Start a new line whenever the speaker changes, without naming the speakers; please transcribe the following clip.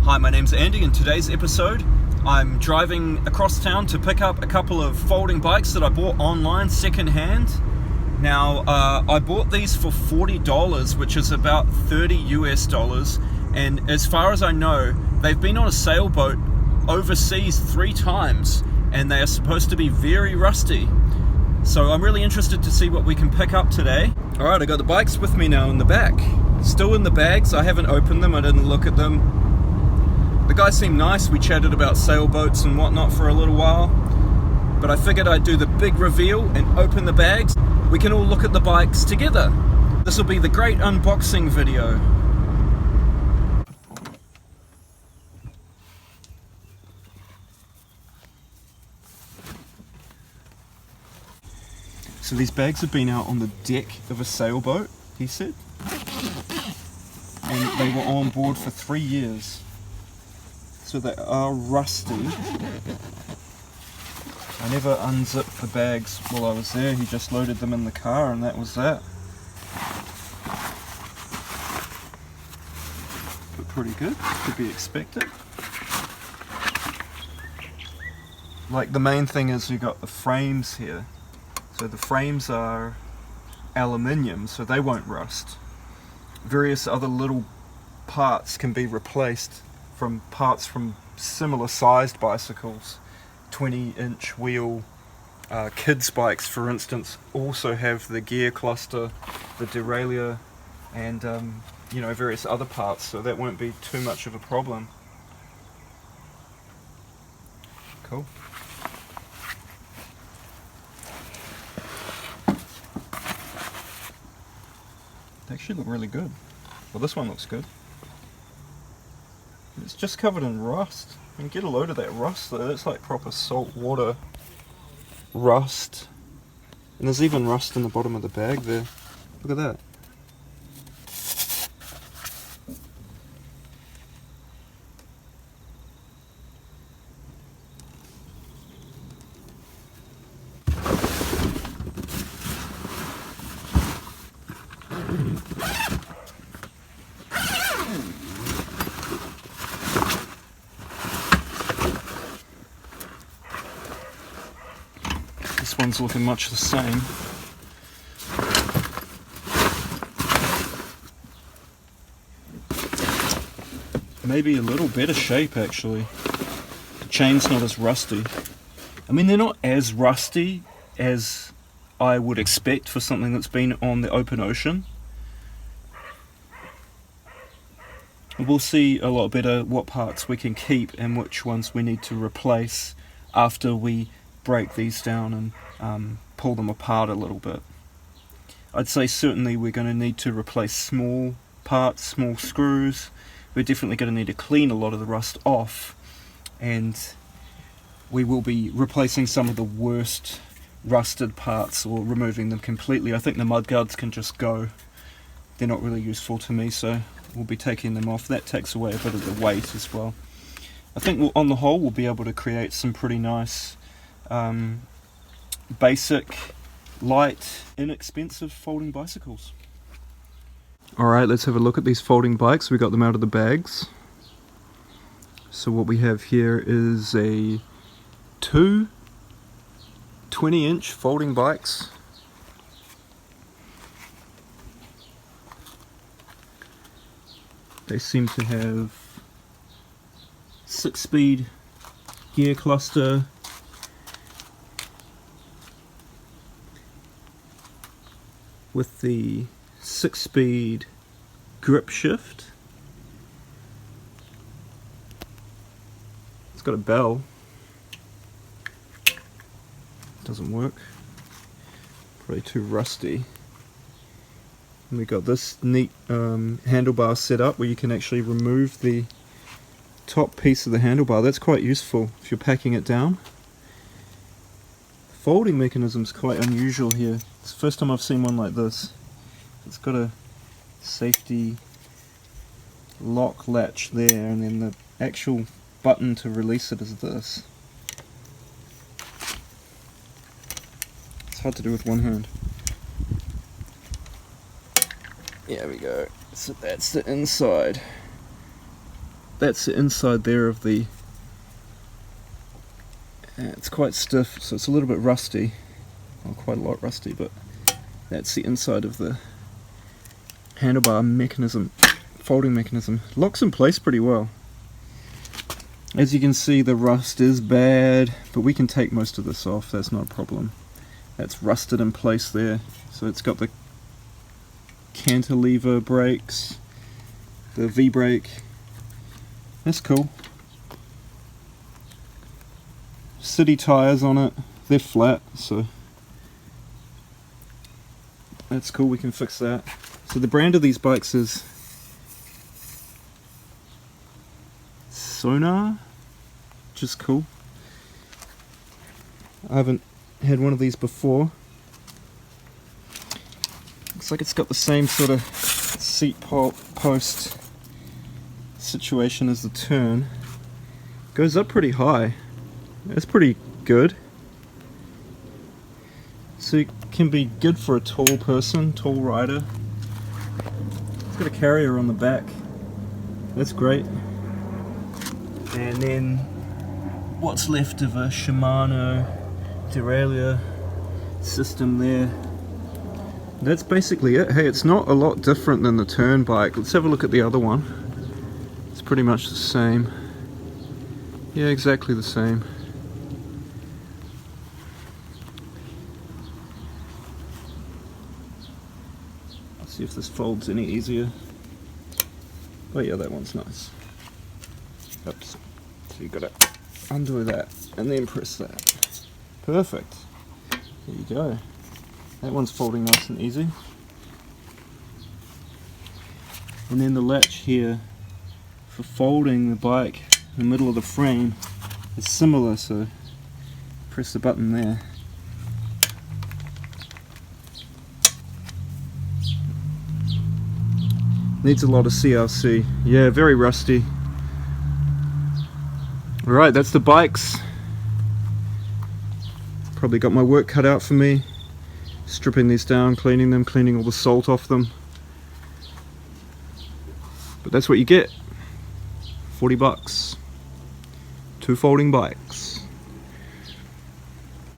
Hi, my name's Andy. In today's episode, I'm driving across town to pick up a couple of folding bikes that I bought online secondhand. Now, I bought these for $40, which is about $30 US, and as far as I know, they've been on a sailboat overseas 3 times, and they are supposed to be very rusty. So I'm really interested to see what we can pick up today. Alright, I got the bikes with me now in the back. Still in the bags, I haven't opened them, I didn't look at them. The guy seemed nice, we chatted about sailboats and whatnot for a little while. But I figured I'd do the big reveal and open the bags. We can all look at the bikes together. This will be the great unboxing video. So these bags have been out on the deck of a sailboat, he said. And they were on board for 3 years. So they are rusty. I never unzipped the bags while I was there, he just loaded them in the car and that was that. But pretty good, to be expected. Like the main thing is you got the frames here. So the frames are aluminium, so they won't rust. Various other little parts can be replaced from parts from similar sized bicycles. 20-inch wheel kids bikes, for instance, also have the gear cluster, the derailleur, and you know, various other parts, so that won't be too much of a problem. Cool. They actually look really good. Well, this one looks good. It's just covered in rust. You can get a load of that rust though. That's like proper salt water rust. And there's even rust in the bottom of the bag there. Look at that. This one's looking much the same. Maybe a little better shape actually. The chain's not as rusty. I mean, they're not as rusty as I would expect for something that's been on the open ocean. We'll see a lot better what parts we can keep and which ones we need to replace after we break these down and pull them apart a little bit. I'd say certainly we're going to need to replace small parts, small screws. We're definitely going to need to clean a lot of the rust off, and we will be replacing some of the worst rusted parts or removing them completely. I think the mudguards can just go. They're not really useful to me, so we'll be taking them off. That takes away a bit of the weight as well. I think on the whole we'll be able to create some pretty nice basic, light, inexpensive folding bicycles. Alright, let's have a look at these folding bikes. We got them out of the bags. So what we have here is two 20-inch folding bikes. They seem to have 6-speed gear cluster, with the 6-speed grip shift. It's got a bell. Doesn't work. Probably too rusty. And we got this neat handlebar set up where you can actually remove the top piece of the handlebar. That's quite useful if you're packing it down. Folding mechanism's quite unusual here. It's the first time I've seen one like this. It's got a safety lock latch there, and then the actual button to release it is this. It's hard to do with one hand. There we go. So that's the inside. that's the inside there of the, it's quite stiff, so it's a little bit rusty, well, quite a lot rusty, but that's the inside of the handlebar mechanism, folding mechanism. Locks in place pretty well. As you can see, the rust is bad, but we can take most of this off, that's not a problem. That's rusted in place there, so it's got the cantilever brakes, the V-brake. That's cool. City tires on it, they're flat, so that's cool, we can fix that. So the brand of these bikes is Sonar, which is cool. I haven't had one of these before. Looks like it's got the same sort of seat post situation as the Turn. Goes up pretty high. That's pretty good. So it can be good for a tall person, tall rider. It's got a carrier on the back. That's great. And then what's left of a Shimano derailleur system there. That's basically it. Hey, it's not a lot different than the Turn bike. Let's have a look at the other one. It's pretty much the same. Yeah, exactly the same. Let's see if this folds any easier. Oh yeah, that one's nice. Oops. So you gotta undo that and then press that. Perfect. There you go. That one's folding nice and easy. And then the latch here for folding the bike in the middle of the frame is similar, so press the button there. Needs a lot of CRC. Yeah, very rusty. Alright, that's the bikes. Probably got my work cut out for me. Stripping these down, cleaning them, cleaning all the salt off them. But that's what you get. $40. 2 folding bikes.